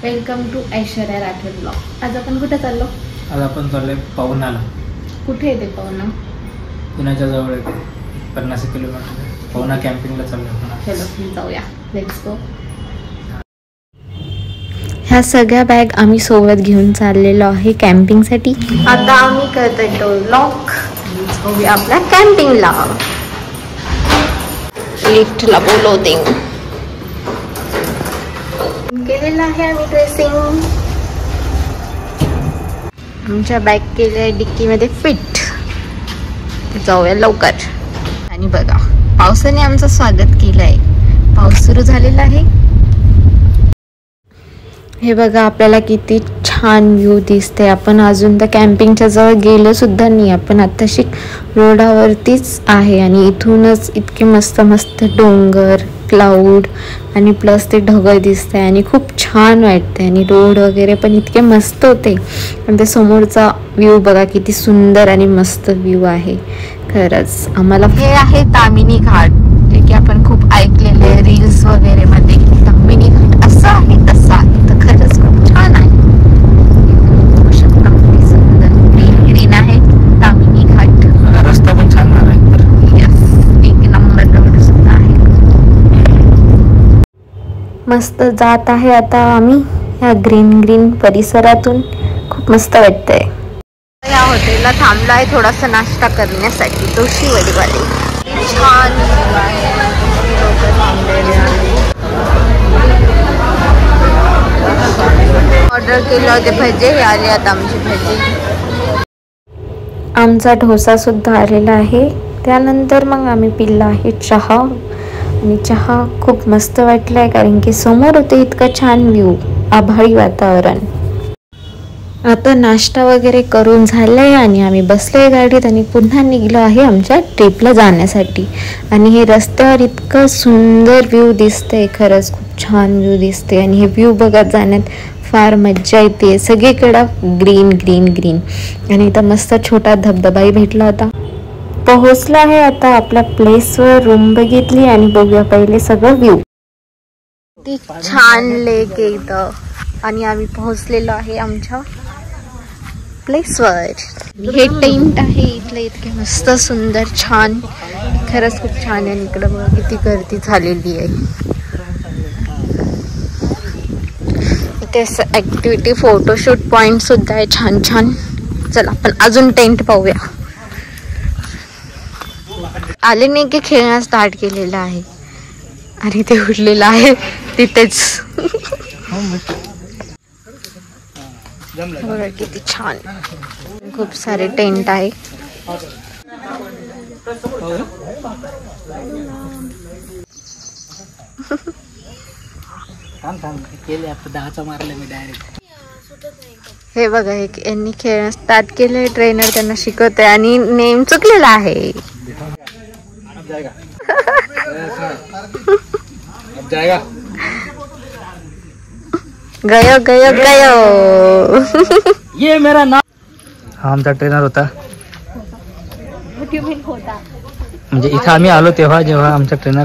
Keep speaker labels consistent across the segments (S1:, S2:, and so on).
S1: Welcome to Aishwarya Rathod blog. आज आपण कुठे चाललो?
S2: आज आपण चाललोय पवनाला। कुठे
S1: येते पवना?
S2: पुण्याच्या जवळ येते, 50 किलोमीटर। पवना कॅम्पिंगला चाललोय।
S1: चलो जाऊया, लेट्स गो। ह्या सगळ्या बॅग आम्ही सोबत घेऊन चाललेलो आहे कॅम्पिंगसाठी। आता आम्ही करतोय व्लॉग, जाऊया आपल्या कॅम्पिंगला। लिफ्टला बोलवते, केलेला आहे आम्ही ड्रेसिंग। आमच्या बॅग केल्या डिक्कीमध्ये फिट। जाऊया लवकर। आणि बघा, पावसाने आमचं स्वागत केलंय। पाऊस सुरू झालेला आहे। हे बघा, आपल्याला किती छान व्ह्यू दिसते। आपण अजून तर कॅम्पिंगच्या जवळ गेलो सुद्धा नाही, आपण आताशी रोडावरतीच आहे आणि इथूनच इतके मस्त मस्त डोंगर, क्लाउड आणि प्लस ते ढग दिसते आणि खूप छान वाटते। आणि रोड वगैरे पण इतके मस्त होते आणि ते समोरचा व्ह्यू बघा किती सुंदर आणि मस्त व्ह्यू आहे खरंच। आम्हाला हे आहे तामिनी घाट, जे की आपण खूप ऐकलेले रील्स वगैरे मध्ये। तामिनी घाट असं आहे तसं आहे, तर खरंच खूप छान आहे। ग्रीन आहे तामिनी घाट,
S2: रस्ता पण छान आहे।
S1: एक नंबर रोड सुद्धा आहे, मस्त जात आहे आता आम्ही या ग्रीन परिसरातून। खूप मस्त वाटतंय। या हॉटेलला थांबला आहे थोडासा नाश्ता करण्यासाठी, जोशीवाडीवाले। छान ऑर्डर केलं होते भजे, हे आले आता आमचे भजे। आमचा डोसा सुद्धा आलेला आहे। त्यानंतर मग आम्ही पिल्ला आहे चहा, आणि चहा खूप मस्त वाटलाय कारण की समोर होते इतकं छान व्ह्यू, आभाळी वातावरण। आता नाश्ता वगैरे करून झालंय आणि आम्ही बसलोय गाडीत आणि पुन्हा निघलो आहे आमच्या ट्रिपला जाण्यासाठी। आणि हे रस्त्यावर इतकं सुंदर व्ह्यू दिसतंय, खरंच खूप छान व्ह्यू दिसते। आणि हे व्ह्यू बघत जाण्यात फार मज्जा येते। सगळीकडं ग्रीन आणि इथं मस्त छोटा धबधबाही भेटला होता। पोहोचला आहे आता आपल्या प्लेसवर, रूम बघितली आणि बघूया पहिले सगळं व्ह्यू। ती छान लेक आहे इथं आणि आम्ही पोहोचलेलो आहे आमच्या प्लेसवर। हे टेंट आहे इथलं, इतके मस्त सुंदर छान, खरंच खूप छान आहे। इकडे बघा किती गर्दी झालेली आहे। इथे ऍक्टिव्हिटी फोटोशूट पॉइंट सुद्धा आहे छान। चला आपण अजून टेंट पाहूया। आले नाही की खेळणं स्टार्ट केलेलं आहे आणि ते उडलेलं आहे तिथेच। बघा किती छान, खूप सारे टेंट आहे। हे बघा, यांनी खेळणं स्टार्ट केले, ट्रेनर त्यांना शिकवतोय आणि नेम चुकलेला आहे। गयो
S2: ये मेरा नाम। हा आमचा ट्रेनर होता। म्हणजे इथं आम्ही आलो तेव्हा, जेव्हा आमचा ट्रेनर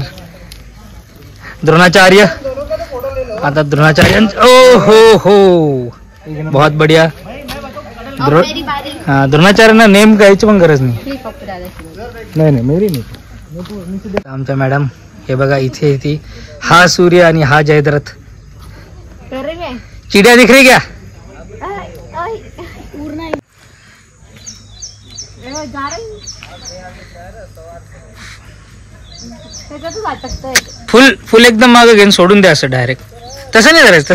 S2: द्रोणाचार्य। आता द्रोणाचार्य, ओ हो बहुत बढ़िया। द्रोणाचार्य ना नेम घ्यायची पण गरज नाही मेरी नाही। आमच्या मॅडम हे बघा, इथे हा सूर्य आणि हा जयद्रथ। चिड़िया दिख रही क्या? फुल एकदम मागं घेऊन सोडून द्या, असं डायरेक्ट। तसं नाही धरायचं,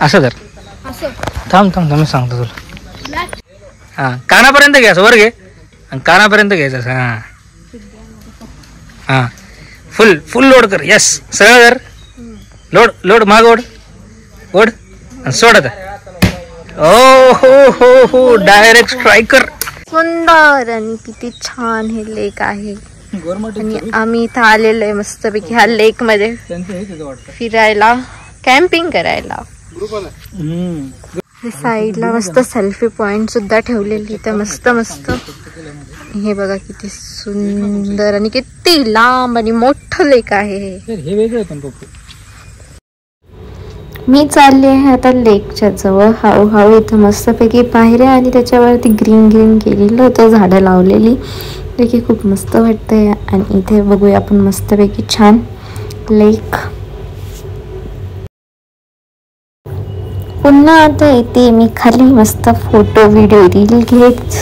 S2: असं धर। थांब मी सांगतो तुला। हा, कानापर्यंत घ्यायचं, वर घे आणि कानापर्यंत घ्यायचं। हा फुल लोड कर। यस, सरळ कर, लोड माग ओढ आणि सोड आता। ओ हो डायरेक्ट स्ट्रायकर। सुंदर आणि किती छान हे लेक आहे। आणि आम्ही इथं आलेलो आहे मस्तपैकी ह्या लेक मध्ये फिरायला, कॅम्पिंग करायला। साईडला मस्त सेल्फी पॉइंट सुद्धा ठेवलेली इथं, मस्त। हे बघा किती सुंदर आणि किती लांब आणि मोठं लेक आहे हे।
S1: मी चालली आहे आता लेकच्या जवळ. हळूहळू इथं मस्तपैकी पायऱ्या आणि त्याच्यावरती ग्रीन ग्रीन केलेलं होतं, झाडं लावलेली, जे की खूप मस्त वाटतंय. आणि इथे बघूया आपण मस्तपैकी छान लेक. पुन्हा आता येते मी खाली मस्त फोटो व्हिडिओ रील घेत.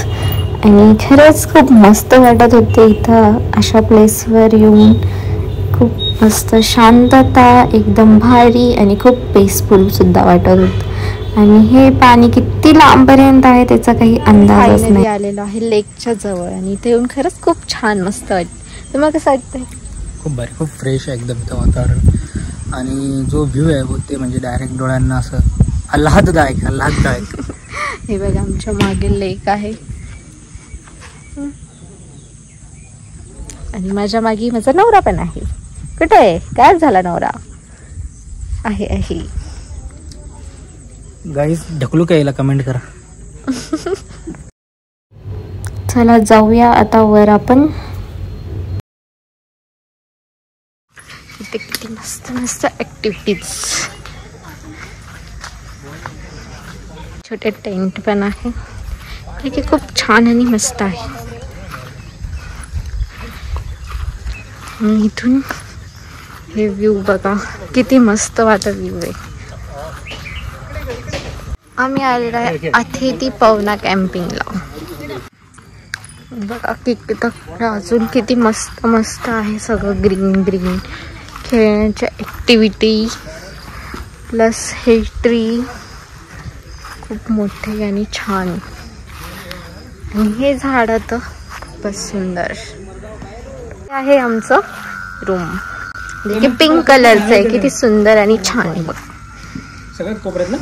S1: आणि खरंच खूप मस्त वाटत होते इथं अशा प्लेसवर येऊन. खूप मस्त शांतता, एकदम भारी आणि खूप पीसफुल सुद्धा वाटत होत. आणि हे पाणी किती लांबपर्यंत आहे त्याचा काही अंदाजच नाही.
S2: आलेलो आहे लेकच्या जवळ आणि इथे येऊन खरंच खूप छान मस्त वाटतं. तुम्हाला कसं वाटतंय?
S3: खूप भारी, खूप फ्रेश आहे एकदम इथं वातावरण. आणि जो व्ह्यू आहे ते म्हणजे डायरेक्ट डोळ्यांना असं आल्हाददायक.
S2: हे बघा आमच्या मागे लेक आहे आणि माझ्या मागे माझा नवरा पण आहे. कुठे आहे? काय झाला नवरा? आहे
S3: गाईस, ढकलू काय याला? कमेंट करा.
S1: चला जाऊया आता वर आपण.
S2: इथे किती मस्त मस्त ऍक्टिव्हिटीज, छोटे टेंट पण आहे, हे खूप छान आणि मस्त आहे. इथून हे व्ह्यू बघा, किती मस्त वाटत व्ह्यू आहे. आम्ही आलेलो आहे अतिथी पवना कॅम्पिंगला. बघा किती अजून किती मस्त मस्त आहे सगळं, ग्रीन ग्रीन खेळण्याच्या ऍक्टिव्हिटी प्लस हे ट्री खूप मोठे आणि छान. आणि हे झाड तर खूपच सुंदर आहे. आमचं रूम जे की पिंक कलरचं आहे, किती सुंदर आणि छान. बघ
S3: सगळ्यात कोपऱ्यात ना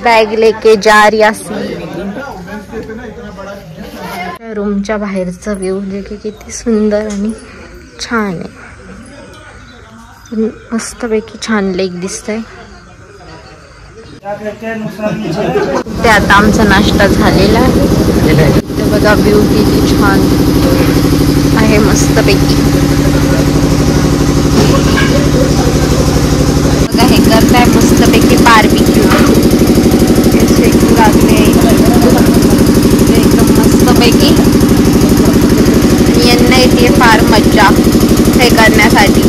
S2: बॅग लेके जा रही असी. रूमच्या बाहेरचा व्ह्यू जे की किती सुंदर आणि छान आहे. मस्तपैकी छान लेक दिसतंय. ते आता आमचा नाश्ता झालेला आहे. ते बघा व्ह्यू किती छान आहे, मस्तपैकी. बघा हे करताय मस्तपैकी बार्बिक्यू. शेकू लागले एकदम मस्तपैकी. यांना येते फार मज्जा हे करण्यासाठी.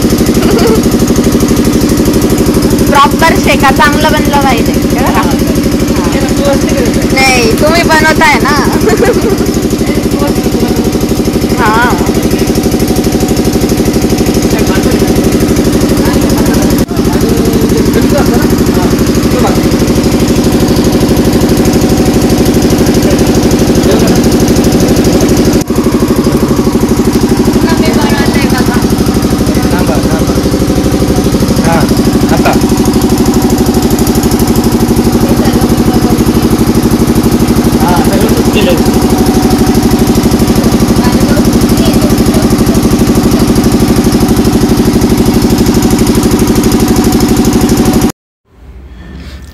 S2: प्रॉपर शेका, चांगलं बनलं पाहिजे. नाही, तुम्ही बनवताय ना. हा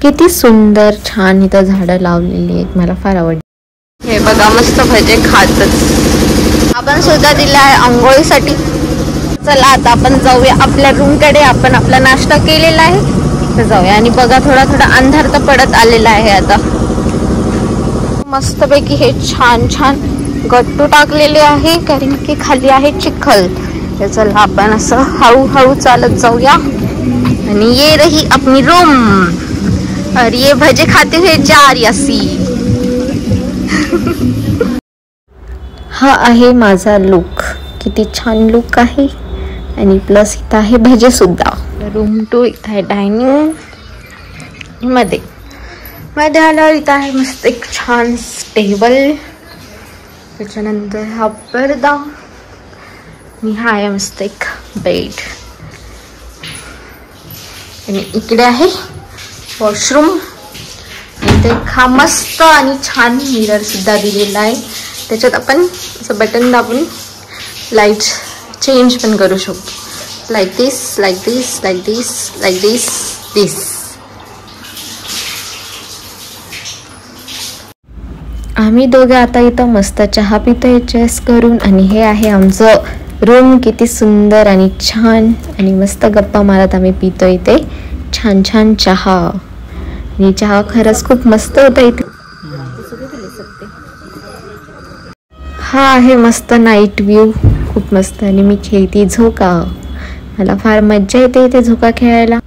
S1: किती सुंदर छान इथं झाडं लावलेली आहेत, मला फार आवडली.
S2: हे बघा मस्त भजे खातच. आपण सुद्धा दिला आहे आंघोळीसाठी. चला आता आपण जाऊया आपल्या रूमकडे. आपण आपला नाश्ता केलेला आहे, तर जाऊया. आणि बघा थोडा थोडा अंधार तर पडत आलेला आहे आता. मस्तपैकी हे छान छान गट्टू टाकलेले आहे, कारण की खाली आहे चिखल. चला आपण असं हळूहळू चालत जाऊया. आणि ये रही अपनी रूम और ये भजे खाते हुए जा रही असी.
S1: हा आहे माझा लुक, किती छान लुक आहे. आणि प्लस इथं आहे भजे सुद्धा.
S2: रूम 2 इथं आहे डायनिंग मध्ये आल्यावर इथं आहे मस्त एक छान टेबल. त्याच्यानंतर हा पडदा आणि हा आहे मस्त एक बेड. आणि इकडे आहे वॉशरूम. इथे हा मस्त आणि छान मिरर सुद्धा दिलेला आहे. त्याच्यात आपण असं बटन दाबून लाईट चेंज पण करू शकतो. लाईक दिस, लाईक दिस, लाईक दिस, लाईक दिस, दिस.
S1: आम्ही दोघे आता इथं मस्त चहा पितोय चेस करून. आणि हे आहे आमचं रूम, किती सुंदर आणि छान. आणि मस्त गप्पा मारत आम्ही पितोय ते छान छान चहा, आणि चहा खरंच खूप मस्त होता इथे. हा आहे मस्त नाईट व्ह्यू, खूप मस्त. आणि मी खेळते झोका. मला फार मज्जा येते इथे झोका खेळायला.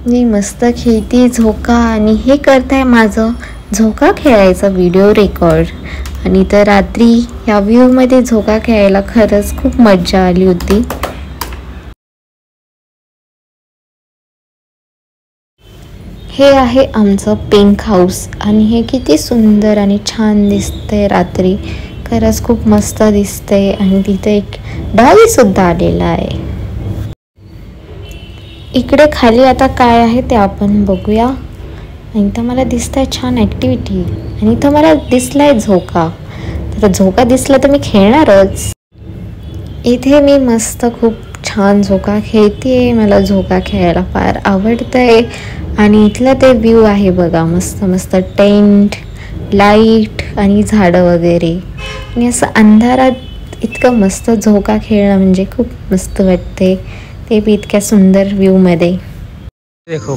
S1: मी मस्त खेळते झोका आणि हे करताय माझं झोका खेळायचा व्हिडिओ रेकॉर्ड. आणि तर रात्री या व्ह्यूमध्ये झोका खेळायला खरंच खूप मज्जा आली होती. हे आहे आमचं पिंक हाऊस आणि हे किती सुंदर आणि छान दिसतंय रात्री. खरंच खूप मस्त दिसतंय. आणि तिथे एक डॉगी सुद्धा आलेला आहे. इकडे खाली आता काय आहे ते आपण बघूया. आणि इथं मला दिसतंय छान ॲक्टिव्हिटी, आणि इथं मला दिसलाय झोका. तर झोका दिसला तर मी खेळणारच. इथे मी मस्त खूप छान झोका खेळते. मला झोका खेळायला फार आवडतंय. आणि इथलं ते व्ह्यू आहे बघा, मस्त मस्त टेंट, लाईट आणि झाडं वगैरे. आणि असं अंधारात इतकं मस्त झोका खेळणं म्हणजे खूप मस्त वाटते, ते बी इतक्या सुंदर व्ह्यू मध्ये.
S3: देखो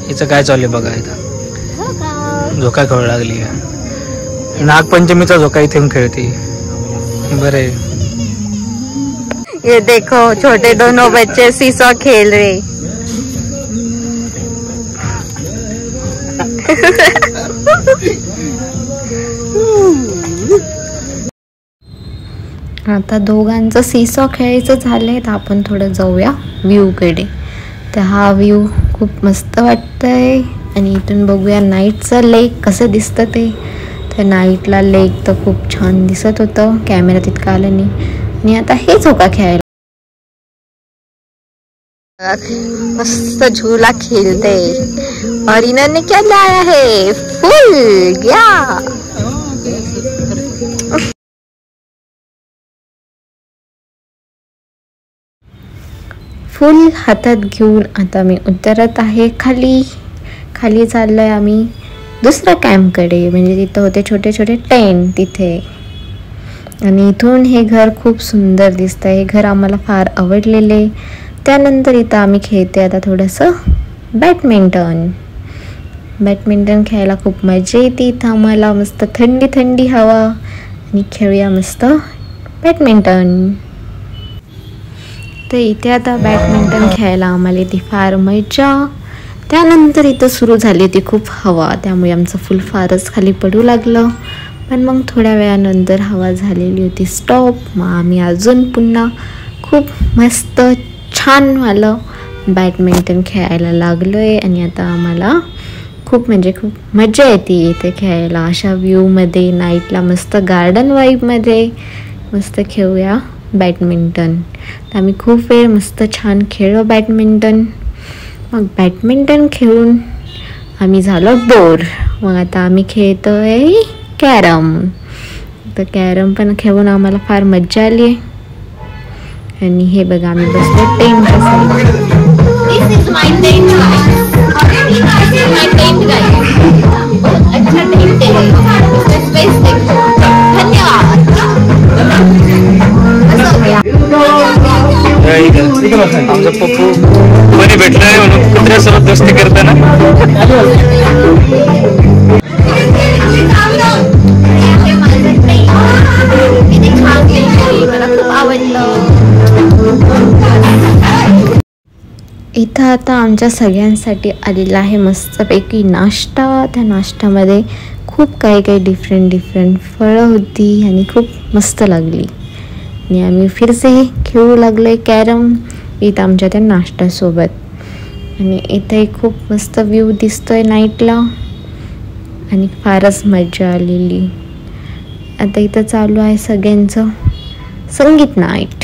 S3: हिचं काय चालू बघा. इथं झोका खेळू लागली. नागपंचमीचा झोका इथे खेळते. बरे
S2: ये देखो छोटे दोनों बच्चे सीसॉ खेल रहे.
S1: आता दोघांचं सीसॉ खेळायचं झालंय, तर आपण थोडं जाऊया व्ह्यू कडे. तर हा व्ह्यू खूप मस्त वाटतंय. आणि इथून बघूया नाईटचं लेक कसं दिसतं ते. तर नाईटला लेक तर खूप छान दिसत होतं, कॅमेरा तितकं आलं नाही. आणि आता हे झोका खेळायला
S2: मस्त झूला खेलते. और इन्होंने क्या लाया है, फूल. या
S1: फुल हातात घेऊन आता मी उतरत आहे खाली. खाली चाललोय आम्ही दुसऱ्या कॅम्पकडे, म्हणजे तिथं होते छोटे छोटे टेंट तिथे. आणि इथून हे घर खूप सुंदर दिसतंय. हे घर आम्हाला फार आवडलेले. त्यानंतर इथं आम्ही खेळते आता थोडंसं बॅडमिंटन. बॅडमिंटन खेळायला खूप मजा येते इथं आम्हाला. मस्त थंडी थंडी हवा, आणि खेळूया मस्त बॅडमिंटन. तर इथे आता बॅडमिंटन खेळायला आम्हाला ती फार मजा. त्यानंतर इथं सुरू झाली ती खूप हवा, त्यामुळे आमचं फुल फारच खाली पडू लागलं. पण मग थोड्या वेळानंतर हवा झालेली होती स्टॉप. मग आम्ही अजून पुन्हा खूप मस्त छान वालं बॅडमिंटन खेळायला लागलोय. आणि आता आम्हाला खूप म्हणजे खूप मजा येते इथे खेळायला अशा व्ह्यूमध्ये. नाईटला मस्त गार्डन वाईबमध्ये मस्त खेळूया बॅडमिंटन. तर आम्ही खूप वेळ मस्त छान खेळलो बॅडमिंटन. मग बॅडमिंटन खेळून आम्ही झालो बोर. मग आता आम्ही खेळतोय कॅरम. तर कॅरम पण खेळून आम्हाला फार मजा आली. आणि हे बघा आम्ही बसलो टेंटच्या साईडला.
S3: आमचं पप्पू कोणी भेटलंय म्हणून कुत्र्यासोबत दोस्ती करताना.
S1: इथं आता आमच्या सगळ्यांसाठी आलेला आहे मस्तपैकी नाश्ता. त्या नाश्त्यामध्ये खूप काही डिफरंट फळं होती आणि खूप मस्त लागली. आणि आम्ही फिरसे खेळू लागलोय कॅरम इथं आमच्या त्या नाश्त्यासोबत. आणि इथे खूप मस्त व्ह्यू दिसतोय नाईटला, आणि फारच मजा आलेली. आता इथं चालू आहे सगळ्यांचं संगीत नाईट.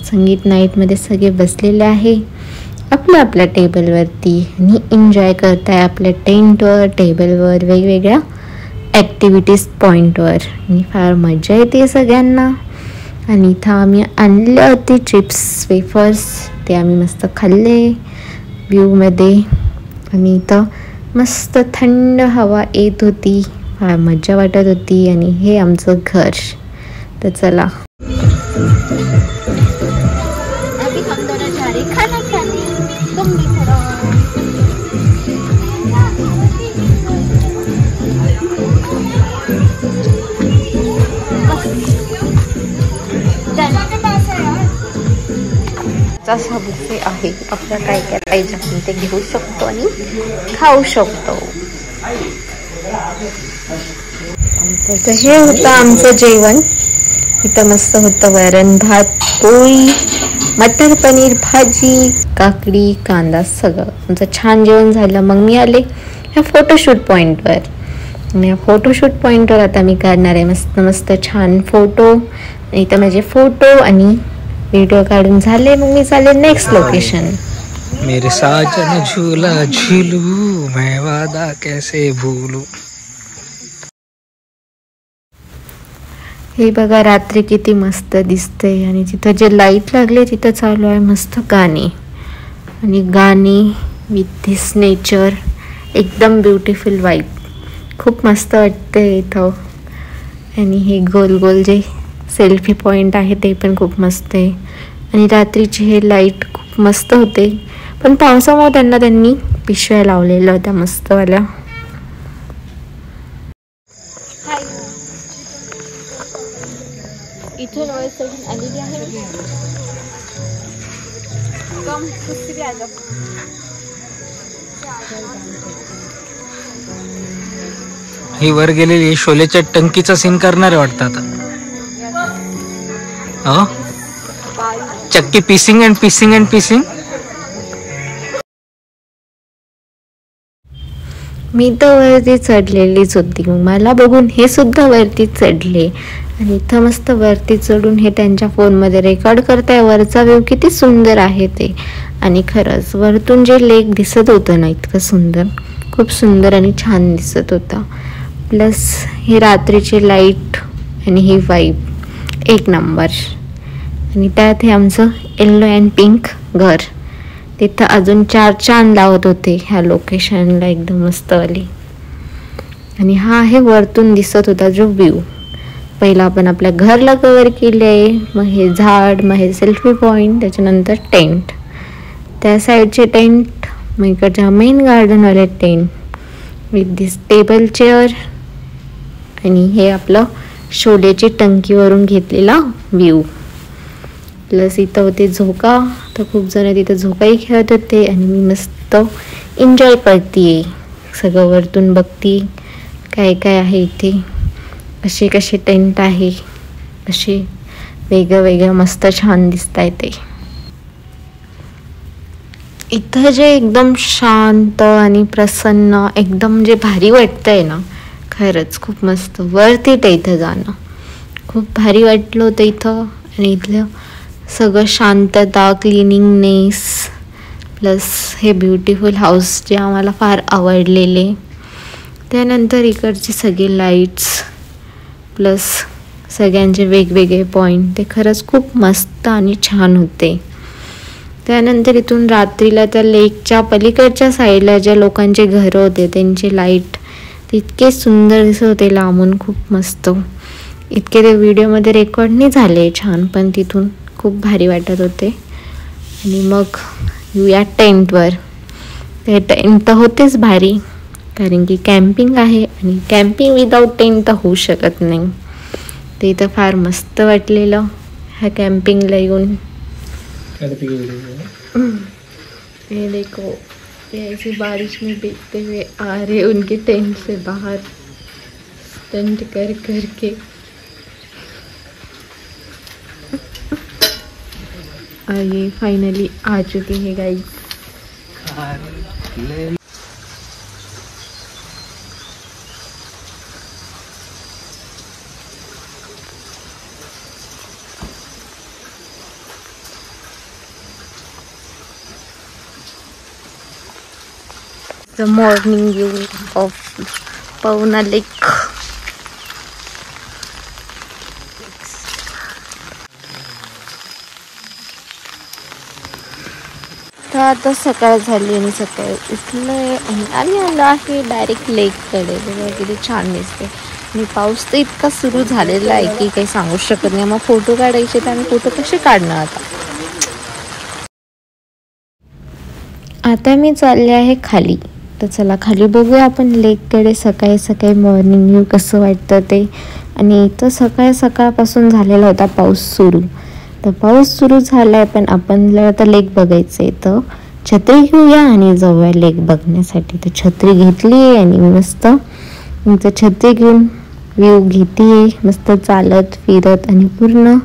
S1: संगीत नाईटमध्ये सगळे बसलेले आहे आपल्या आपल्या टेबलवरती आणि एन्जॉय करत आहे आपल्या टेंटवर, टेबलवर, वेगवेगळ्या ॲक्टिव्हिटीज पॉईंटवर. आणि फार मजा येते सगळ्यांना. आणि इथं आम्ही आणले होते चिप्स वेफर्स, ते आम्ही मस्त खाल्ले व्ह्यूमध्ये. आणि इथं मस्त थंड हवा येत होती, फार मजा वाटत होती. आणि हे आमचं घर. तर चला
S2: अभी हम दोनों जा रहे खाना खाने. तुम भी खड़ा तसा बुफे आहे, आपल्याला काय काय पाहिजे आपण ते घेऊ शकतो आणि खाऊ शकतो. तर हे होतं आमचं जेवण. इथं मस्त होतं वरण भात, पोळी, मटर पनीर भाजी, काकडी, कांदा, सगळं आमचं छान जेवण झालं. मग मी आले ह्या फोटोशूट पॉईंटवर. या फोटोशूट पॉईंटवर आता मी काढणार आहे मस्त मस्त छान फोटो. इथं माझे फोटो आणि व्हिडिओ काढून झाले. मग मी चालेल नेक्स्ट लोकेशन.
S3: मेरे साजन झूला झूलू मैं वादा कैसे भूलू.
S2: हे बघा रात्री किती मस्त दिसतंय आणि तिथं जे लाईट लागले तिथं चालू आहे मस्त गाणे आणि गाणे विथ धिस नेचर. एकदम ब्युटिफुल वाईब. खूप मस्त वाटते इथं. आणि हे गोल गोल जे सेल्फी पॉईंट आहे ते पण खूप मस्त आहे. आणि रात्रीचे हे लाईट खूप मस्त होते, पण पावसामुळे त्यांनी पिशव्या लावलेल्या होत्या मस्तवाल्या. इथून आलेली आहे.
S3: ही वर गेलेली शोलेच्या टंकीचा सीन करणार आहे वाटतं आता. चक्की पीसिंग अँड पीसिंग अँड पीसिंग.
S2: मी तर वरती चढलेलीच होती. मला बघून हे सुद्धा वरती चढले आणि इथं मस्त वरती चढून हे त्यांच्या फोनमध्ये रेकॉर्ड करताय. वरचा व्ह्यू किती सुंदर आहे ते. आणि खरंच वरतून जे लेक दिसत होतं ना इतकं सुंदर, खूप सुंदर आणि छान दिसत होता. प्लस हे रात्रीचे लाईट आणि ही वाईब एक नंबर. आणि त्यात हे आमचं येल्लो अँड पिंक घर. तिथं अजून 4 चांद लावत होते ह्या लोकेशनला एकदम मस्तवाली. आणि हा आहे वरतून दिसत होता जो व्ह्यू. पहिला आपण आपल्या घरला कव्हर केले आहे, मग हे झाड, मग हे सेल्फी पॉईंट, त्याच्यानंतर टेंट, त्या साईडचे टेंट, मग इकडच्या मेन गार्डनवाले tent with this table chair. आणि हे आपलं शोलेची टंकीवरून घेतलेला व्ह्यू. प्लस इथं होते झोका. तर खूप जण तिथं झोकाही खेळत होते आणि मी मस्त एन्जॉय करते. सगळं वरतून बघते काय काय आहे इथे, कसे कसे टेंट आहे, कसे वेगळं वेगळं मस्त छान दिसत आहे ते. इथं जे एकदम शांत आणि प्रसन्न एकदम जे भारी वाटतंय ना, खरंच खूप मस्त. वरती ते इथं जाणं खूप भारी वाटलं होतं इथं. आणि इथलं सगळं शांतता, क्लिनिंगनेस, प्लस हे ब्युटिफुल हाऊस जे आम्हाला फार आवडलेले. त्यानंतर इकडचे सगळे लाईट्स प्लस सगळ्यांचे वेगवेगळे पॉईंट, ते खरंच खूप मस्त आणि छान होते. त्यानंतर इथून रात्रीला त्या लेकच्या पलीकडच्या साईडला ज्या लोकांचे घरं होते त्यांचे लाईट इतके सुंदर दिसत होते लांबून, खूप मस्त. इतके ते व्हिडिओमध्ये रेकॉर्ड नाही झाले छान, पण तिथून खूप भारी वाटत होते. आणि मग येऊया टेंटवर. ते टेंट तर होतेच भारी, कारण की कॅम्पिंग आहे आणि कॅम्पिंग विदाऊट टेंट तर होऊ शकत नाही. ते इथं फार मस्त वाटलेलं ह्या कॅम्पिंगला येऊन. ये देखो ऐसी बारिश में भीगते हुए आ रहे उनके टेंट से बाहर स्टंट कर करके. ये फाइनली आ चुके हैं guys. The morning view of Pavna Lake. तर आता सकाळ झाली आणि सकाळी उठलोय आणि आलो आहे डायरेक्ट लेककडे. बघा किती छान दिसते. आणि पाऊस तर इतका सुरू झालेला आहे की काही सांगू शकत नाही. मग फोटो काढायचे तर आम्ही फोटो कसे काढणार आता मी चालले आहे खाली. तर चला खाली बघूया आपण लेककडे. सकाळी सकाळी मॉर्निंग व्ह्यू कसं वाटतं ते. आणि इथं सकाळपासून झालेला होता पाऊस सुरू.
S1: तर पाऊस सुरू झालाय, पण आपल्याला आता लेक बघायचंय, तर छत्री घेऊया आणि जाऊया लेक बघण्यासाठी. तर छत्री घेतली आणि मस्त छत्री घेऊन व्ह्यू घेते, मस्त चालत फिरत आणि पूर्ण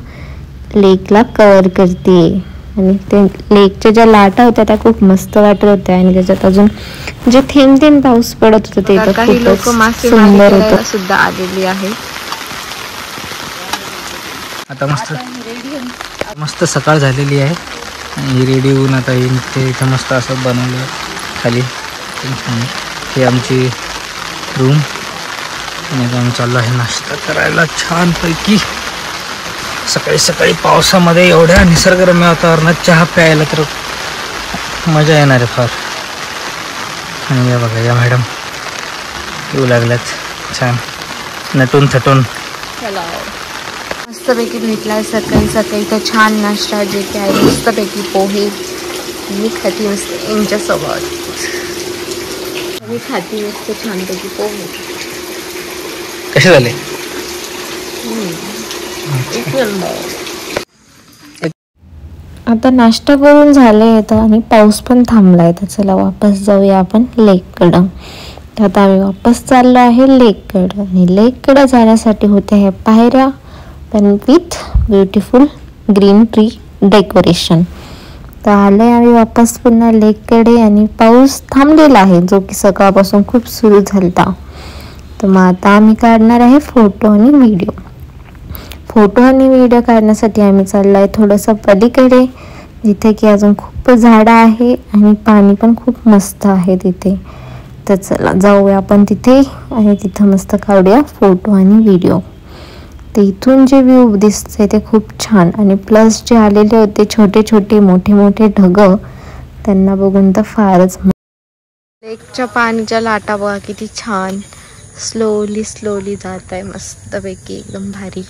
S1: लेकला कव्हर करते. आणि ते लेकच्या ज्या लाटा होत्या त्या खूप मस्त वाटत होत्या आणि त्याच्यात अजून जे थेंब थेंब पाऊस पडत होतं ते
S2: काही लोक
S1: सुंदर होतं
S2: सुद्धा आलेली आहे.
S3: आता मस्त सकाळ झालेली आहे आणि रेडी होऊन आता इथं मस्त असं बनवलं खाली. हे आमची रूम आणि आता आम्ही चाललो आहे नाश्ता करायला छानपैकी. सकाळी सकाळी पावसामध्ये एवढ्या निसर्गरम्य वातावरणात चहा प्यायला तर मजा येणार आहे फार. आणि या बघा, या मॅडम येऊ लागल्यात छान नटून थटून.
S2: मस्तपैकी भेटलाय सकाळी सकाळी तर छान नाश्ता, जे की आहे मस्तपैकी पोहे. मी खाती मस्त यांच्यासोबत, मी खाती मस्त छानपैकी पोहे.
S3: कसे झाले?
S1: आता नाश्ता करून झालाय येतं आणि पाऊस पण थांबलाय, तर चला वापस जाऊया आपण लेककडं. तर आता आम्ही वापस चाललो आहे लेककडं आणि लेककडं जाण्यासाठी होत्या ह्या पायऱ्या, पण with beautiful green tree decoration. तर आलोय आम्ही वापस पुन्हा लेककडे आणि पाऊस थांबलेला आहे, जो की सकाळपासून खूप सुरू झालता. तर मग आता आम्ही काढणार आहे फोटो आणि व्हिडिओ. फोटो आणि व्हिडिओ काढण्यासाठी आम्ही चाललो आहे थोडंसं पलीकडे, जिथे की अजून खूप झाडं आहे आणि पाणी पण खूप मस्त आहे तिथे. तर चला जाऊया आपण तिथे आणि तिथं मस्त काढूया फोटो आणि व्हिडिओ. तर इथून जे व्ह्यू दिसते ते खूप छान, आणि प्लस जे आलेले होते छोटे छोटे मोठे मोठे ढगं, त्यांना बघून तर फारच.
S2: लेकच्या पाण्याच्या लाटा बघा किती छान स्लोली स्लोली जात आहे, मस्तपैकी एकदम भारी.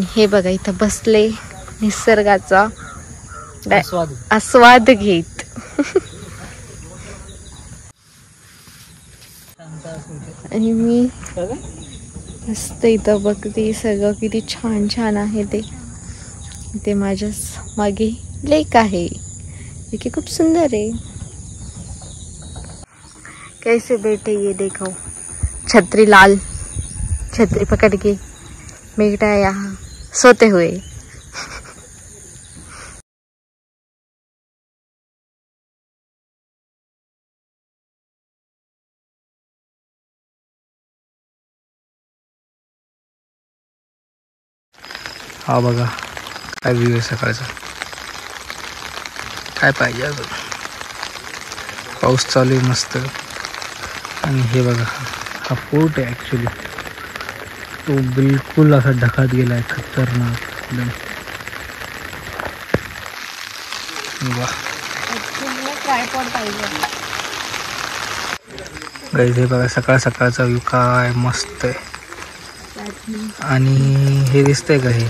S2: हे बघा इथं बसले निसर्गाचा आस्वाद घेत. आणि मी मस्त इथं बघते सगळं किती छान छान आहे. ते माझ्याच मागे लेक आहे, जे की खूप सुंदर है. कैसे बैठे ये देखो, छतरी लाल, छतरी पकड़ के बैठा है यहाँ सोते हुए.
S3: हा बघा काय व्ह्यू आहे सकाळचा. काय पाहिजे अजून. पाऊस चालू आहे मस्त. आणि हे बघा हा फोर्ट आहे ॲक्च्युली, तो बिलकुल असा ढकात गेला आहे, खतरनाक एकदम. वा गाईज, हे बघा सकाळ सकाळचा व्ह्यू काय मस्त आहे. आणि हे दिसतंय का, हे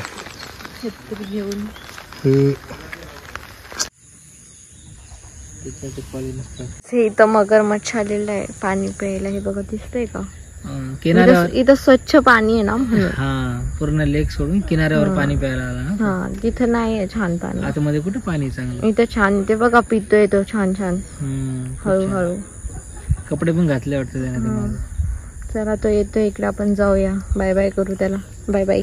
S2: हे इथं मगरमच्छ आलेलं आहे पाणी प्यायला. हे बघा दिसतंय का,
S3: किनाऱ्यावर
S2: इथं स्वच्छ पाणी आहे ना म्हणून.
S3: हा, पूर्ण लेक सोडून किनाऱ्यावर पाणी प्यायला आला ना.
S2: हा, तिथं नाही आहे छान पाणी.
S3: आतमध्ये कुठे पाणी चांगलं.
S2: इथं छान, ते बघा पितोय तो छान छान हळूहळू.
S3: कपडे पण घातले वाटतं त्याने.
S2: चला तो येतो इकडे, आपण जाऊया, बाय बाय करू त्याला. Bye bye.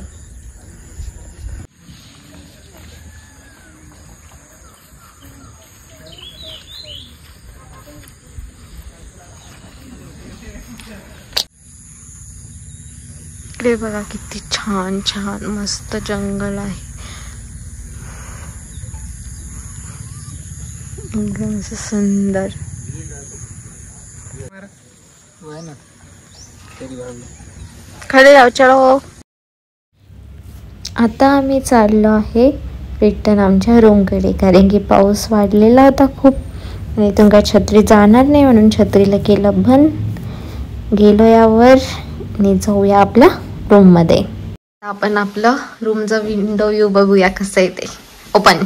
S2: इकडे बघा किती छान छान मस्त जंगल आहे, एकदम सुंदर. खडे जाऊ चलो.
S1: आता आम्ही चाललो आहे रिटर्न आमच्या रूमकडे, कारण की पाऊस वाढलेला होता खूप आणि इथून काय छत्री जाणार नाही, म्हणून छत्रीला केलं बंद. गेलो यावर आणि जाऊया आपल्या रूममध्ये.
S2: आपण आपलं रूमचा विंडो व्ह्यू बघूया कसं आहे ते. ओपन.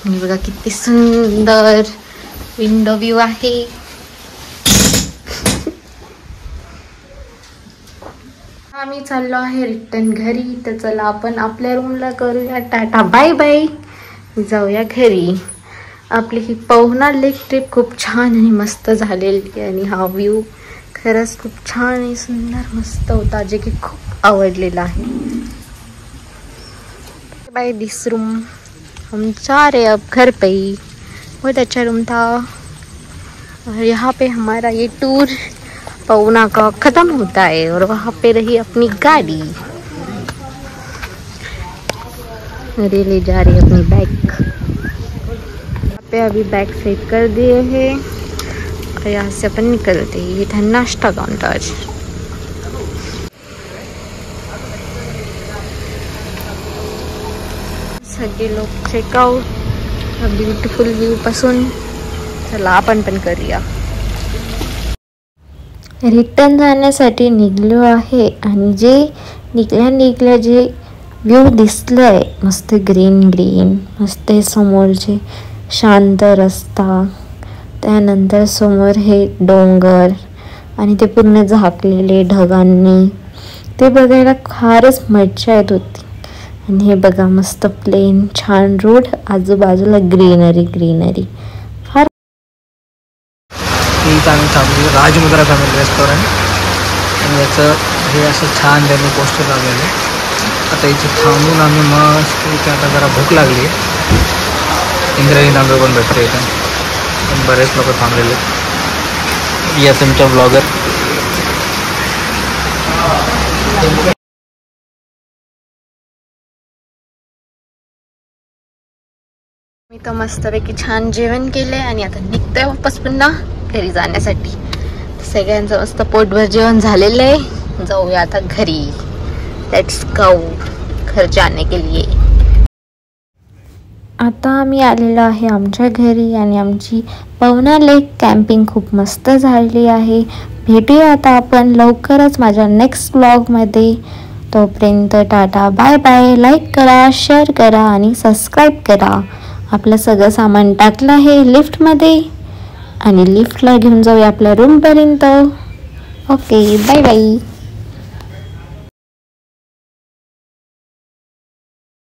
S2: आणि बघा किती सुंदर विंडो व्ह्यू आहे. आम्ही चाललो आहे रिटर्न घरी. तर चला आपण आपल्या रूमला करूया टाटा बाय बाय, जाऊया घरी. आपली ही पवनार लेक ट्रिप खूप छान आणि मस्त झालेली आणि हा व्ह्यू खरंच खूप छान आणि सुंदर मस्त होता, जे की खूप आवडलेला आहे. बाय दिस रूम हम जा रहे अब घर पे. बहुत अच्छा रूम था और यहाँ पे हमारा ये टूर पवना का ख़त्म होता है और वहाँ पे रही अपनी गाड़ी. अरे ले जा रही अपनी बैग. यहाँ पे अभी बैग सेट कर दिए हैं और यहाँ से अपन निकलते हैं. ये था नाश्ता काउंटर. सगळे लोग चेकआउट ब्युटिफुल व्ह्यू पासून. चला आपण पण करूया. रिटर्न जाण्यासाठी निघलो आहे आणि जे निघल्या जे व्ह्यू दिसलंय मस्त ग्रीन ग्रीन मस्त समोरचे शांत रस्ता, त्यानंतर समोर हे डोंगर आणि ते पूर्ण झाकलेले ढगांनी, ते बघायला फारच मज्जा येत होती. आणि हे बघा मस्त प्लेन छान रोड, आजूबाजूला ग्रीनरी फार.
S3: इथं आम्ही थांबलो राजमुद्रा फॅमिली रेस्टॉरंट आणि याचं हे असं छान त्यांनी पोस्टर लावलेलं आहे. आता इथे थांबून आम्ही मस्त इथे आता जरा भूक लागली आहे. इंद्रायणी तांदूळ पण भेटतो इथं, पण बरेच लोक थांबलेले. या तुमच्या ब्लॉगर
S2: मी तर मस्तपैकी छान जेवण केलंय आणि आता निघतोय वापस पुन्हा घरी जाण्यासाठी. सगळ्यांचं मस्त पोटभर जेवण झालेलं आहे. जाऊया आता घरी. लेट्स गो घर जाने के लिए.
S1: आता आम्ही आलेलो आहे आमच्या घरी आणि आमची पवना लेक कॅम्पिंग खूप मस्त झालेली आहे. भेटूया आता आपण लवकरच माझ्या नेक्स्ट ब्लॉगमध्ये. तोपर्यंत टाटा बाय बाय. लाईक करा, शेअर करा आणि सबस्क्राईब करा. आपलं सगळं सामान टाकलं आहे लिफ्टमध्ये आणि लिफ्टला घेऊन जाऊया आपल्या रूमपर्यंत. Okay bye bye.